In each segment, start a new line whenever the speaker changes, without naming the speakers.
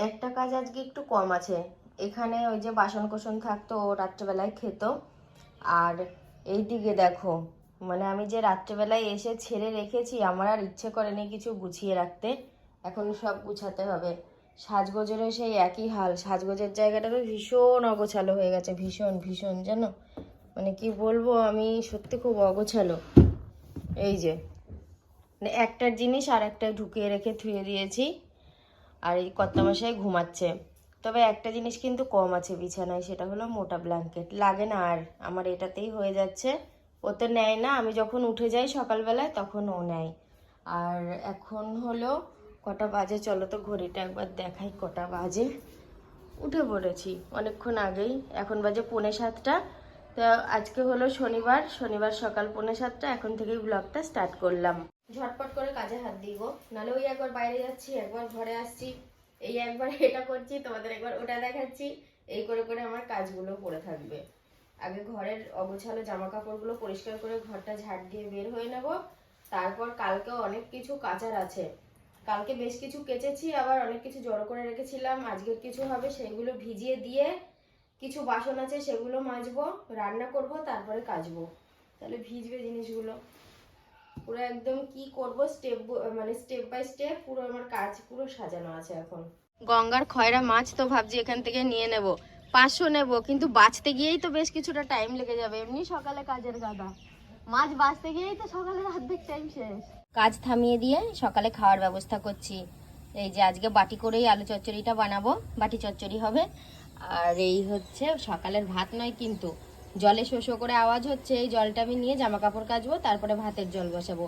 একটা কাজ আজকে একটু কম আছে। এখানে ওই যে বাসন কোসন থাকতো ও রাত্রেবেলায় খেত। আর এই দিকে দেখো, মানে আমি যে রাত্রেবেলায় এসে ছেড়ে রেখেছি, আমার আর ইচ্ছে করেনি কিছু গুছিয়ে রাখতে। এখন সব গুছাতে হবে। সাজগোজেরও সেই একই হাল, সাজগোজের জায়গাটারও ভীষণ অগোছালো হয়ে গেছে, ভীষণ ভীষণ জানো, মানে কি বলবো, আমি সত্যি খুব অগোছালো। এই যে মানে একটার জিনিস আর একটা ঢুকিয়ে রেখে ধুয়ে দিয়েছি। আর এই কর্তামশাই ঘুমাচ্ছে। তবে একটা জিনিস কিন্তু কম আছে বিছানায়, সেটা হলো মোটা ব্ল্যাঙ্কেট। লাগে না আর, আমার এটাতেই হয়ে যাচ্ছে। ও তো নেয় না, আমি যখন উঠে যাই সকালবেলায় তখন ও নেয়। আর এখন হলো কটা বাজে, চলো তো ঘড়িটা একবার দেখাই কটা বাজে। উঠে পড়েছি অনেকক্ষণ আগেই, এখন বাজে 6:45। তো আজকে হলো শনিবার, শনিবার সকাল 6:45, এখন থেকেই ব্লগটা স্টার্ট করলাম। ঝটপট করে কাজে হাত দিব, নাহলে ওই একবার বাইরে যাচ্ছি, একবার ঘরে আসছি, এই একবার এটা করছি, তোমাদের একবার ওটা দেখাচ্ছি, এই করে করে আমার কাজগুলো পড়ে থাকবে। আগে ঘরের অগোছালো জামা কাপড়গুলো পরিষ্কার করে ঘরটা ঝাড় দিয়ে বের হয়ে নেব। তারপর কালকেও অনেক কিছু কাচার আছে, কালকে বেশ কিছু কেচেছি, আবার অনেক কিছু জড়ো করে রেখেছিলাম, আজকের কিছু হবে, সেগুলো ভিজিয়ে দিয়ে কিছু বাসন আছে সেগুলো মাজবো, রান্না করব, তারপরে কাচবো। তাহলে ভিজবে জিনিসগুলো পুরো একদম। কি করব স্টেপ, মানে স্টেপ বাই স্টেপ পুরো আমার কাজ পুরো সাজানো আছে। এখন গঙ্গার খয়রা মাছ তো ভাবছি এখান থেকে নিয়ে নেব, 500 নেব, কিন্তু বাঁচতে গিয়েই তো বেশ কিছুটা টাইম লেগে যাবে। এমনি সকালে কাজের গাদা, মাছ বাঁচতে গিয়েই তো সকালের অর্ধেক টাইম শেষ। কাজ থামিয়ে দিয়ে সকালে খাওয়ার ব্যবস্থা করছি। এই যে আজকে বাটি করেই আলু চচ্চড়িটা বানাবো, বাটি চচ্চড়ি হবে। আর এই হচ্ছে সকালের ভাত নয় কিন্তু, জলে শো শো করে আওয়াজ হচ্ছে, এই জলটা আমি নিয়ে জামা কাপড় কাচবো, তারপরে ভাতের জল বসাবো।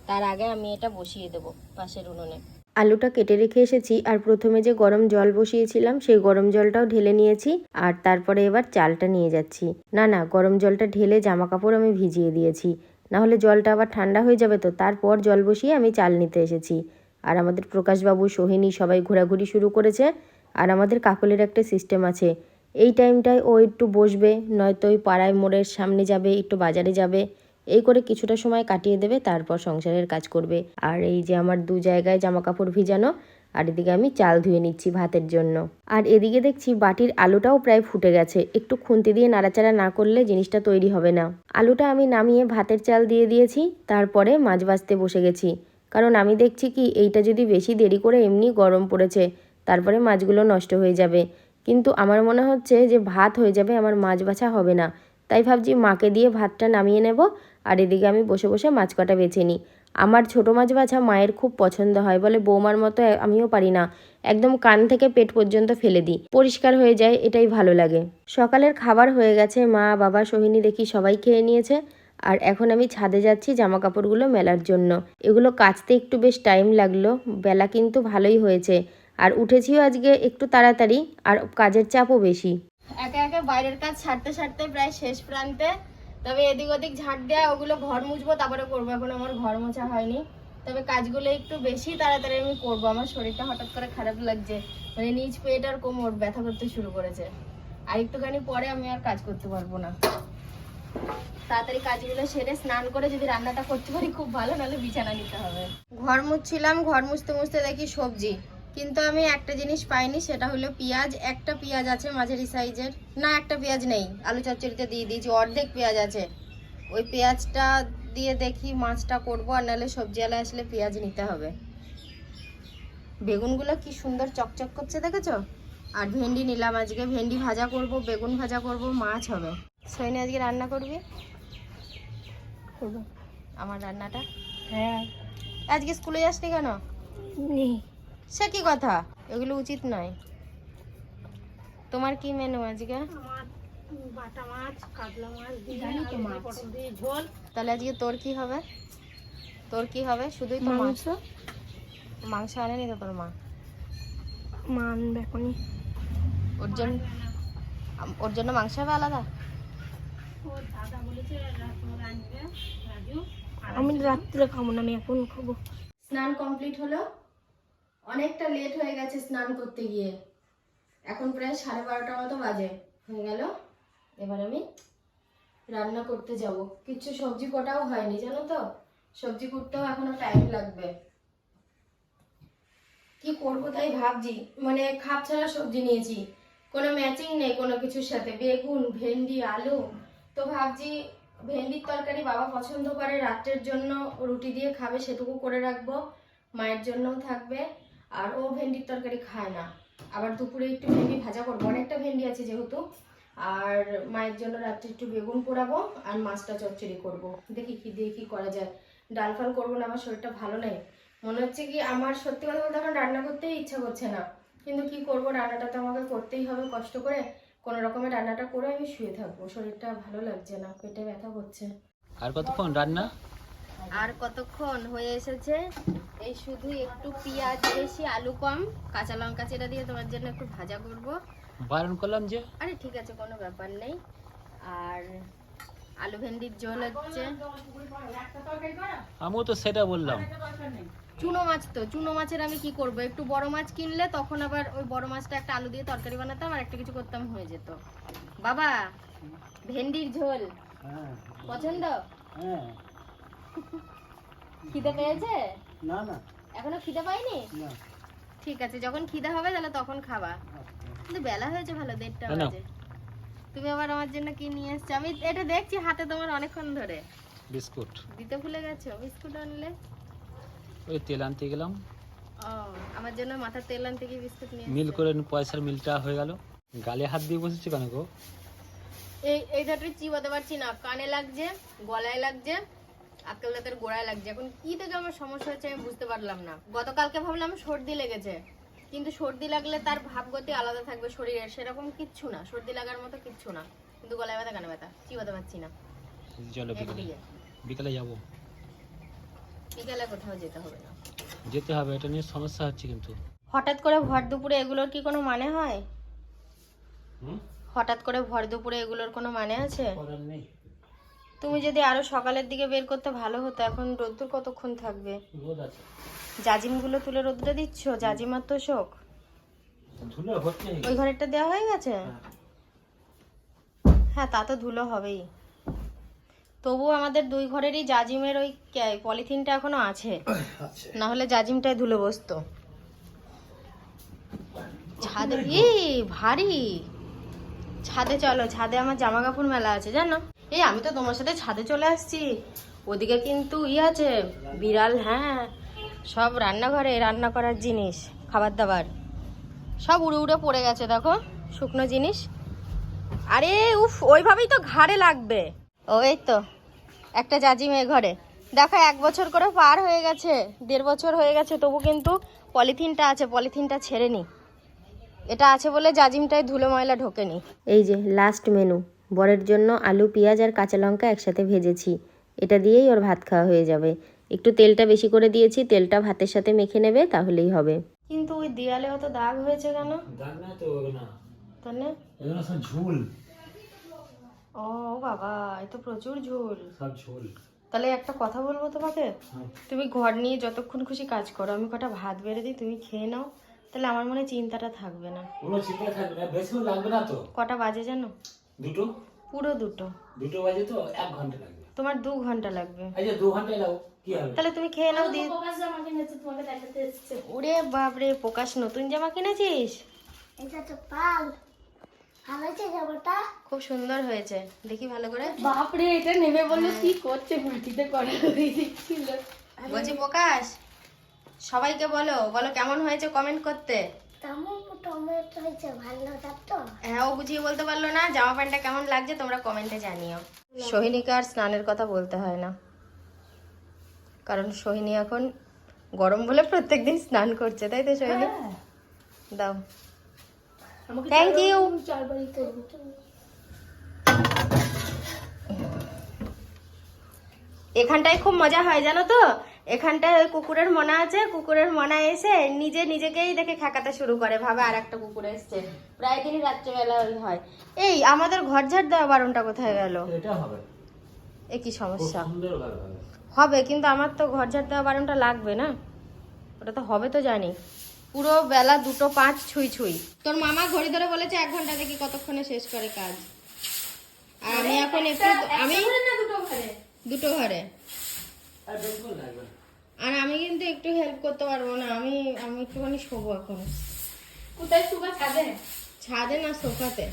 তার আগে আমি এটা বসিয়ে দেবো পাশের উনুনে। আলুটা কেটে রেখে এসেছি, আর প্রথমে যে গরম জল বসিয়েছিলাম সেই গরম জলটাও ঢেলে নিয়েছি। আর তারপরে এবার চালটা নিয়ে যাচ্ছি। না, গরম জলটা ঢেলে জামা কাপড় আমি ভিজিয়ে দিয়েছি, না হলে জলটা আবার ঠান্ডা হয়ে যাবে। তো তারপর জল বসিয়ে আমি চাল নিতে এসেছি। আর আমাদের প্রকাশবাবু, সোহিনী সবাই ঘোরাঘুরি শুরু করেছে। আর আমাদের কাকলের একটা সিস্টেম আছে, এই টাইমটায় ও একটু বসবে, নয়তো ওই পাড়ায় মোড়ের সামনে যাবে, একটু বাজারে যাবে, এই করে কিছুটা সময় কাটিয়ে দেবে, তারপর সংসারের কাজ করবে। আর এই যে আমার 2 জায়গায় জামা কাপড় ভিজানো, আর এদিকে আমি চাল ধুয়ে নিচ্ছি ভাতের জন্য। আর এদিকে দেখছি বাটির আলুটাও প্রায় ফুটে গেছে, একটু খুন্তি দিয়ে নাড়াচাড়া না করলে জিনিসটা তৈরি হবে না। আলুটা আমি নামিয়ে ভাতের চাল দিয়ে দিয়েছি, তারপরে মাছ ভাজতে বসে গেছি। কারণ আমি দেখছি কি, এইটা যদি বেশি দেরি করে, এমনি গরম পড়েছে, তারপরে মাছগুলো নষ্ট হয়ে যাবে। কিন্তু আমার মনে হচ্ছে যে ভাত হয়ে যাবে, আমার মাছ বাছা হবে না। তাই ভাবছি মাকে দিয়ে ভাতটা নামিয়ে নেব, আর এদিকে আমি বসে বসে মাছ কটা বেছে নিই। আমার ছোটো মাছ বাছা মায়ের খুব পছন্দ হয়, বলে বৌমার মতো আমিও পারি না, একদম কান থেকে পেট পর্যন্ত ফেলে দিই, পরিষ্কার হয়ে যায়, এটাই ভালো লাগে। সকালের খাবার হয়ে গেছে, মা, বাবা, সোহিনী দেখি সবাই খেয়ে নিয়েছে। আর এখন আমি ছাদে যাচ্ছি জামা কাপড়গুলো মেলার জন্য। এগুলো কাচতে একটু বেশ টাইম লাগলো, বেলা কিন্তু ভালোই হয়েছে। আর উঠেছিও আজকে একটু তাড়াতাড়ি, আর কাজের চাপও বেশি। একে একে বাইরের কাজ সারতে সারতে প্রায় শেষ প্রান্তে। তবে এদিক ওদিক ঝাড় দেওয়া, ওগুলো ঘর মুছবো, তারপরে করবো। এখন আমার ঘর মোছা হয়নি, তবে কাজগুলো একটু বেশি তাড়াতাড়ি আমি করবো। আমার শরীরটা হঠাৎ করে খারাপ লাগছে, মানে নিচ পেট আর কোমর ব্যথা করতে শুরু করেছে। আর একটুখানি পরে আমি আর কাজ করতে পারবো না। তাড়াতাড়ি কাজগুলো সেরে স্নান করে যদি রান্নাটা করতে পারি খুব ভালো, নাহলে বিছানা নিতে হবে। ঘর মুছছিলাম, ঘর মুছতে মুছতে দেখি সবজি, কিন্তু আমি একটা জিনিস পাইনি, সেটা হলো পেঁয়াজ। একটা পেঁয়াজ আছে মাঝারি সাইজের, না একটা পেঁয়াজ নেই, আলু চচ্চড়িতে দিয়ে দিয়েছি, অর্ধেক পেঁয়াজ আছে। ওই পেঁয়াজটা দিয়ে দেখি মাছটা করবো, আর নাহলে সবজিওয়ালা আসলে পেঁয়াজ নিতে হবে। বেগুনগুলো কি সুন্দর চকচক করছে দেখেছো। আর ভেন্ডি নিলাম, আজকে ভেন্ডি ভাজা করব, বেগুন ভাজা করব, মাছ হবে। সৈনি আজকে রান্না করবি? আমার রান্নাটা? হ্যাঁ। আজকে স্কুলে যাসনি কেন? সে কি কথা, এগুলো উচিত নয়। তোমার কি মেনু আজকে? বাটা মাছ, কাতলা মাছ দিয়ে পটল দিয়ে ঝোল। তাহলে আজকে তোর কি হবে? তোর কি হবে? শুধুই তো মাংস। মাংস আনেনি তো তোর মা? আনবে এখনই। ওর জন্য মাংস হবে আলাদা? আমি রাত্রে খাবো না, আমি এখন খাবো। স্নান কমপ্লিট হলো, অনেকটা লেট হয়ে গেছে স্নান করতে গিয়ে। এখন প্রায় 12:30 মতো বাজে হয়ে গেল। এবার আমি রান্না করতে যাব। কিছু সবজি কোটাও হয়নি জানো তো, সবজি কুটতেও এখনো টাইম লাগবে। কি করবো তাই ভাবছি, মানে খাপ ছাড়া সবজি নিয়েছি, কোনো ম্যাচিং নেই কোনো কিছুর সাথে, বেগুন ভেন্ডি আলু। তো ভাবছি ভেন্ডির তরকারি বাবা পছন্দ করে, রাত্রের জন্য রুটি দিয়ে খাবে সেটুকু করে রাখবো, মায়ের জন্যও থাকবে। আর ও ভেন্ডির তরকারি খায় না, আবার দুপুরে একটু ভেন্ডি ভাজা করবো, অনেকটা ভেন্ডি আছে যেহেতু। আর মায়ের জন্য রাত্রে একটু বেগুন পোড়াবো আর মাছটা চচ্চড়ি করবো, দেখি কি দিয়ে কি করা যায়। ডাল ফাল করবো না, আমার শরীরটা ভালো নেই, মনে হচ্ছে কি আমার সত্যি কথা বলতে এখন রান্না করতেই ইচ্ছা করছে না, কিন্তু কি করবো, রান্নাটা তো আমাকে করতেই হবে কষ্ট করে, কোনো রকমের রান্নাটা করে আমি শুয়ে থাকবো, শরীরটা ভালো লাগছে না, পেটে ব্যথা করছে।
আর কতক্ষণ রান্না?
আর কতক্ষণ হয়ে এসেছে, এই শুধু একটু পেঁয়াজ বেশি আলু কম কাঁচা লঙ্কা চেরা দিয়ে তোমার জন্য একটু ভাজা করব।
বারণ করলাম যে।
আরে ঠিক আছে, কোনো ব্যাপার নেই। আর আলু ভেন্ডির ঝোল হচ্ছে।
আমিও তো সেটা বললাম।
চুনো মাছ, তো চুনো মাছের আমি কি করব, একটু বড় মাছ কিনলে তখন আবার ওই বড় মাছটা একটা আলু দিয়ে তরকারি বানাতাম আর একটা কিছু করতাম, হয়ে যেত। বাবা ভেন্ডির ঝোল পছন্দ? খিদে পেয়েছে?
না না,
এখনো খিদে পাইনি? ঠিক আছে, যখন খিদে হবে তাহলে তখন খাবা। কিন্তু বেলা হয়েছে ভালো, 1:30 বাজে। তুমি আবার আমার জন্য কি নিয়ে এসছো? আমি এটা দেখছি হাতে তোমার অনেকক্ষণ ধরে।
বিস্কুট
দিতে ভুলে গেছো? বিস্কুট আনলে?
ওই তেল আনতে গেলাম।
ও, আমার জন্য মাথার তেল আনতে গিয়ে বিস্কুট নিয়ে
মিল
এসছো?
করে পয়সার মিলটা হয়ে গেল। গালে হাত দিয়ে বসেছি কেন গো?
এই ধারটি চিবাতে পারছি না, কানে লাগছে, গলায় লাগছে, আজকাল দাঁতের গোড়ায় লাগছে। এখন কি থেকে আমার সমস্যা হচ্ছে আমি বুঝতে পারলাম না। গতকালকে ভাবলাম সর্দি লেগেছে, কিন্তু সর্দি লাগলে তার ভাবগতি আলাদা থাকবে শরীরের, সেরকম কিচ্ছু না, সর্দি লাগার মতো কিচ্ছু না, কিন্তু গলায় ব্যথা কানে ব্যথা, চিবাতে পারছি না।
চলো বিকালে, বিকালে যাবো।
বিকালে কোথাও যেতে হবে না,
যেতে হবে, এটা নিয়ে সমস্যা হচ্ছে কিন্তু।
হঠাৎ করে ভর দুপুরে এগুলোর কি কোনো মানে হয়? হঠাৎ করে ভর দুপুরে এগুলোর কোনো মানে আছে?
নেই।
তুমি যদি আরো সকালের দিকে বের করতে ভালো হতো, এখন রোদ্দুর কতক্ষণ থাকবে?
রোদ আছে।
জাজিমগুলো তুলে রোদ্রে দিচ্ছ? জাজিমার তো শোক।
ধুলো হচ্ছে।
ওই ঘরেরটা দেওয়া হয়ে গেছে? হ্যাঁ, তা তো ধুলো হবেই। তবু আমাদের দুই ঘরেরই জাজিমের ওই পলিথিনটা এখনো আছে, না হলে জাজিমটাই ধুলো বসতো। ছাদে ভারী, ছাদে চলো, ছাদে আমার জামা কাপড় মেলা আছে জানো। আমি তো তোমার সাথে ছাদে চলে আসছি, ওদিকে কিন্তু আছে বিড়াল। হ্যাঁ, সব রান্নাঘরে রান্না করার জিনিস, খাবার দাবার সব উড়ে উড়ে পড়ে গেছে, দেখো শুকনো জিনিস। আরে উফ, ওইভাবেই তো ঘাড়ে লাগবে। এই তো একটা জাজিম এ ঘরে, দেখো 1 বছর করে পার হয়ে গেছে, 1.5 বছর হয়ে গেছে, তবু কিন্তু পলিথিনটা আছে, পলিথিনটা ছেড়েনি। এটা আছে বলে জাজিমটায় ধুলো ময়লা ঢোকেনি। এই যে লাস্ট মেনু, বরের জন্য আলু পেঁয়াজ আর কাঁচা লঙ্কা একসাথে ভেজেছি, এটা দিয়েই ওর ভাত খাওয়া হয়ে যাবে। একটু তেলটা বেশি করে দিয়েছি, তেলটা ভাতের সাথে মেখে নেবে তাহলেই হবে। কিন্তু ওই দেয়ালে অত দাগ হয়েছে কেন?
দাগ না তো, না
তাহলে
এগুলো সব ঝোল।
ও বাবা, এ তো প্রচুর ঝোল।
সব ঝোল।
তাহলে একটা কথা বলবো তোমাকে, তুমি ঘর নিয়ে যতক্ষণ খুশি কাজ করো, আমি কটা ভাত বেড়ে দিই, তুমি খেয়ে নাও, তাহলে আমার মনে চিন্তাটা থাকবে না।
কোনো চিন্তা থাকবে না, বেশিও লাগবে না তো।
কটা বাজে জানো?
দুটো।
পুরো দুটো।
দুটো বাজে তো 1 ঘন্টা লাগবে।
তোমার 2 ঘন্টা লাগবে।
এই যে 2 ঘন্টাই লাগবে, কি হবে?
তাহলে তুমি খেয়ে নাও দিয়ে। ওরে বাপরে, প্রকাশ নতুন জামা কিনেছিস?
এটা তো পাল হারাইছে জামাটা,
খুব সুন্দর হয়েছে, দেখি ভালো করে।
বাপরে এটা নেবে বললো, কি করছে মাটিতে করা হয়ে দিচ্ছিল।
বলছি প্রকাশ, সবাইকে বলো বলো কেমন হয়েছে কমেন্ট করতে।
তেমন টমেটো হয়েছে, ভালো তো।
হ্যাঁ, ও বুঝিয়ে বলতে পারলো না, জামা প্যান্টটা কেমন লাগছে তোমরা কমেন্টে জানিও। সোহিনীকে আর স্নানের কথা বলতে হয় না, কারণ সোহিনী এখন গরম বলে প্রত্যেকদিন স্নান করছে, তাই তো সোহিনী? দাও, থ্যাংক ইউ। এখানটায় খুব মজা হয় জানো তো, এখানটায় ওই কুকুরের মনা আছে, কুকুরের মনা এসে নিজে নিজেকেই দেখে খাকাতে শুরু করে, ভাবে আর একটা কুকুর এসছে। প্রায় দিনই রাত্রেবেলা হয়। আমাদের ঘর ঝাড় দেওয়া বারণটা কোথায় গেল?
এটা হবে।
কি সমস্যা?
সুন্দরভাবে হবে।
হবে, কিন্তু আমার তো ঘর ঝাড় দেওয়া বারণটা লাগবে না, ওটা তো হবে তো জানি। পুরো বেলা 2:05 ছুঁই ছুঁই। তোর মামা ঘড়ি ধরে বলেছে 1 ঘন্টা দেখি কতক্ষণে শেষ করে কাজ। আর আমি এখন একটু, আমি দুটো ঘরে।
আর বেশিক্ষণ লাগবে না।
আর আমি কিন্তু একটু হেল্প করতে পারবো না, আমি আমি একটুখানি শোবো এখন।
কোথায় শুবা? ছাদে?
ছাদে না, সোফাতে।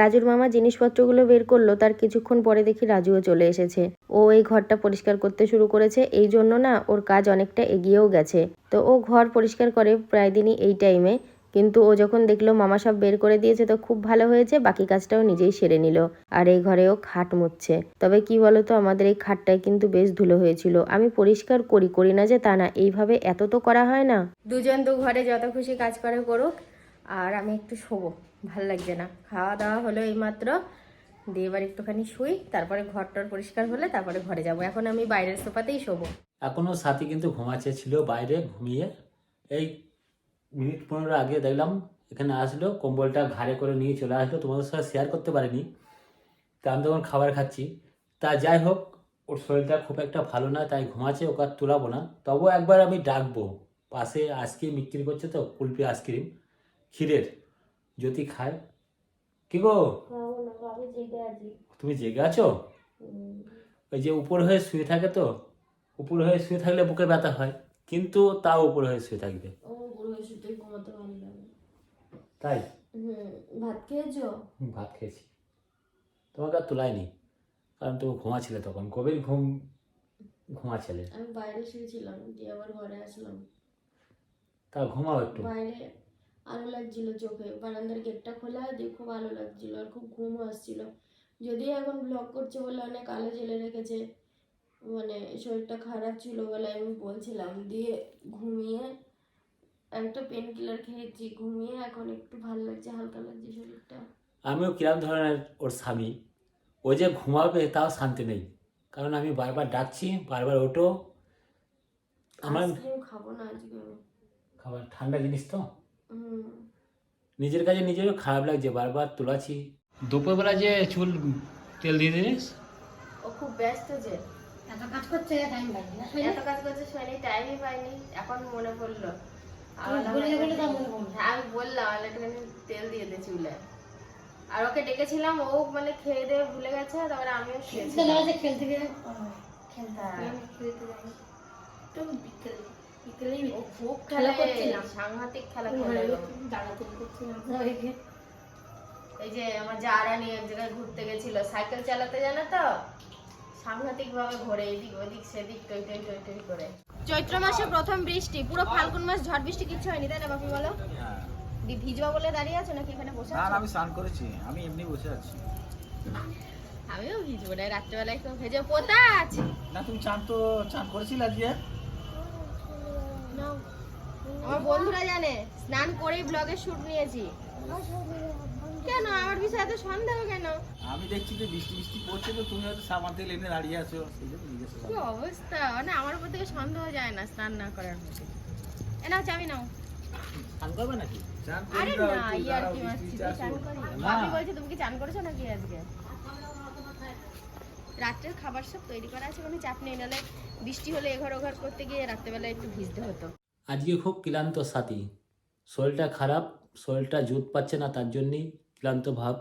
রাজুর মামা জিনিসপত্রগুলো বের করলো, তার কিছুক্ষণ পরে দেখি রাজুও চলে এসেছে। ও এই ঘরটা পরিষ্কার করতে শুরু করেছে, এই জন্য না ওর কাজ অনেকটা এগিয়েও গেছে। তো ও ঘর পরিষ্কার করে প্রায় দিনই এই টাইমে, কিন্তু ও যখন দেখলো মামা সব বের করে দিয়েছে তো খুব ভালো হয়েছে, বাকি কাজটাও নিজেই সেরে নিল। আর এই ঘরেও খাট মুছছে। তবে কি বলতো, আমাদের এই খাটটায় কিন্তু বেশ ধুলো হয়েছিল। আমি পরিষ্কার করি না যে তা না, এইভাবে এত তো করা হয় না। দুজন তো ঘরে যত খুশি কাজ করে করুক, আর আমি একটু শোবো, ভাল লাগছে না। খাওয়া দাওয়া হলো এইমাত্র, দিয়ে এবার একটুখানি শুই, তারপরে ঘরটার পরিষ্কার হলে তারপরে ঘরে যাব। এখন আমি বাইরের সোফাতেই শোবো।
এখনও সাথী কিন্তু ঘুমাচ্ছে, ছিল বাইরে ঘুমিয়ে। এই মিনিট 15 আগে দেখলাম এখানে আসলো, কম্বলটা ঘাড়ে করে নিয়ে চলে আসলো। তোমাদের সাথে শেয়ার করতে পারিনি, তা আমি তখন খাবার খাচ্ছি। তা যাই হোক, ওর শরীরটা খুব একটা ভালো না, তাই ঘুমাচ্ছে, ওকে আর তোলাবো না। তবুও একবার আমি ডাকবো। পাশে আইসক্রিম বিক্রি করছে তো, কুলপি আইসক্রিম ক্ষীরের, যদি খায়। কি গো, তুমি জেগে আছো? ওই যে উপর হয়ে শুয়ে থাকে তো, উপর হয়ে শুয়ে থাকলে বুকে ব্যথা হয়, কিন্তু তাও উপর হয়ে শুয়ে থাকবে।
ঘুমাতে ভালো লাগে।
তাই?
ভাত খেয়েছো?
ভাত খেয়েছি, তোমাকে আর তোলাইনি, কারণ তুমি ঘুমাচ্ছিলে তখন, গভীর ঘুমাচ্ছিলে।
আমি বাইরে শুয়েছিলাম, দিয়ে আবার ঘরে আসলাম।
তা ঘুমাও একটু।
বাইরে আলো লাগছিল চোখে, বারান্দার গেটটা খোলা, দিয়ে খুব আলো লাগছিল আর খুব ঘুমও আসছিল। যদিও এখন ব্লগ করছে বলে অনেক আলো জ্বেলে রেখেছে, মানে শরীরটা খারাপ ছিল বলে আমি বলছিলাম। দিয়ে ঘুমিয়ে একটা পেন কিলার খেয়েছি, ঘুমিয়ে এখন একটু ভালো লাগছে, হালকা লাগছে শরীরটা।
আমিও কিরম ধরনের ওর স্বামী, ও যে ঘুমাবে তাও শান্তি নেই, কারণ আমি বারবার ডাকছি, বারবার ওঠো। আমার
আইসক্রিম খাবো না আজকে আমি।
খাবার ঠান্ডা জিনিস তো,
হুম।
নিজের কাছে নিজেরও খারাপ লাগছে, বারবার তোলাছি। দুপুরবেলা যে চুল তেল দিয়ে দিস।
ও খুব ব্যস্ত যে,
এত কাজ করছে, টাইম পাইনি না।
এত কাজ করছে, শোনি টাইমই পাইনি, এখন মনে পড়লো। হ্যাঁ, আমি বললাম একটুখানি তেল দিয়ে দে চুলে। আর ওকে ডেকেছিলাম, ও মানে খেয়ে দিয়ে ভুলে গেছে, তারপরে আমিও শুয়েছিলাম।
খেলতে গিয়ে
ও খুব খেলা করছিলাম, সাংঘাতিক খেলা খেলে। এই যে আমার যারা নিয়ে এক জায়গায় ঘুরতে গেছিল, সাইকেল চালাতে জানে তো, সাংঘাতিক ভাবে ঘোরে এদিক ওদিক সেদিক, টই টই টই টই করে। চৈত্র মাসে প্রথম বৃষ্টি, পুরো ফাল্গুন মাস ঝড় বৃষ্টি কিচ্ছু হয়নি, তাই না বাপি বলো? ভিজবা বলে দাঁড়িয়ে আছো নাকি এখানে বসে আছো?
না, আমি স্নান করেছি, আমি এমনি বসে আছি।
আমিও ভিজবো না, রাত্রেবেলা একটু ভেজে পোতা আছে।
না, তুমি চান করেছিলে আজকে?
আমার বন্ধুরা জানে, স্নান করেই ব্লগের শুট নিয়েছি। কেন আমার বিষয়ে এত সন্দেহ কেন?
আমি দেখছি যে বৃষ্টি বৃষ্টি পড়ছে, তো তুমি হয়তো সাবান তেল এনে দাঁড়িয়ে আছো, সেই জন্য জিজ্ঞেস
কি
করলাম।
অবস্থা, মানে আমার উপর থেকে সন্দেহ যায় না স্নান না করার প্রতি। নাও চাবি নাও।
স্নান করবে নাকি? চান
আরে
করি
না,
একটু,
ইয়ার
দাঁড়াও,
কি মারছি,
বৃষ্টিতে
তুই
আসো।
চান করি?
না।
ভাবি বলছে তুমি কি চান করেছো নাকি আজকে? রাত্রের খাবার সব তৈরি করা আছে, কোনো চাপ নেই, নাহলে বৃষ্টি হলে এঘর ওঘর করতে গিয়ে রাত্রেবেলা একটু ভিজতে হতো।
আজকে খুব ক্লান্ত সাথী, শরীরটা খারাপ, শরীরটা জুত পাচ্ছে না, তার জন্যই ক্লান্ত ভাব।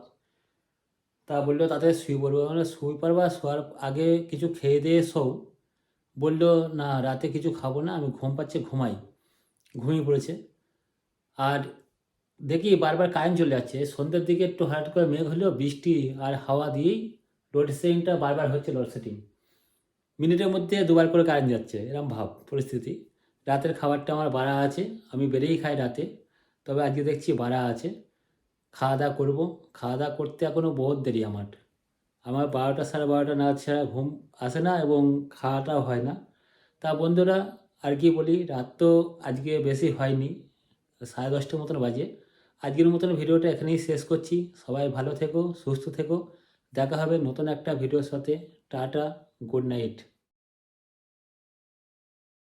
তা বললো তাতে শুয়ে পড়বো, মানে শুয়ে পড়বা, শোয়ার আগে কিছু খেয়ে দিয়ে শোও। বললো না, রাতে কিছু খাবো না, আমি ঘুম পাচ্ছে, ঘুমাই। ঘুমিয়ে পড়েছে। আর দেখি বারবার কারেন্ট চলে যাচ্ছে, সন্ধ্যের দিকে একটু হঠাৎ করে মেঘ হলেও বৃষ্টি আর হাওয়া দিয়েই লোডশেডিংটা বারবার হচ্ছে, লোডশেডিং। মিনিটের মধ্যে দুবার করে কারেন্ট যাচ্ছে, এরকম ভাব পরিস্থিতি। রাতের খাবারটা আমার বাড়া আছে, আমি বেড়েই খাই রাতে, তবে আজকে দেখছি বাড়া আছে। খাওয়া দাওয়া করবো, খাওয়া দাওয়া করতে এখনও বহুত দেরি আমার। আমার 12টা 12:30 নাগাদ ছাড়া ঘুম আসে না, এবং খাওয়াটাও হয় না। তা বন্ধুরা, আর কি বলি, রাত তো আজকে বেশি হয়নি, 10:30 মতন বাজে। আজকের মতন ভিডিওটা এখানেই শেষ করছি। সবাই ভালো থেকো, সুস্থ থেকো, দেখা হবে নতুন একটা ভিডিওর সাথে। Tata, good night.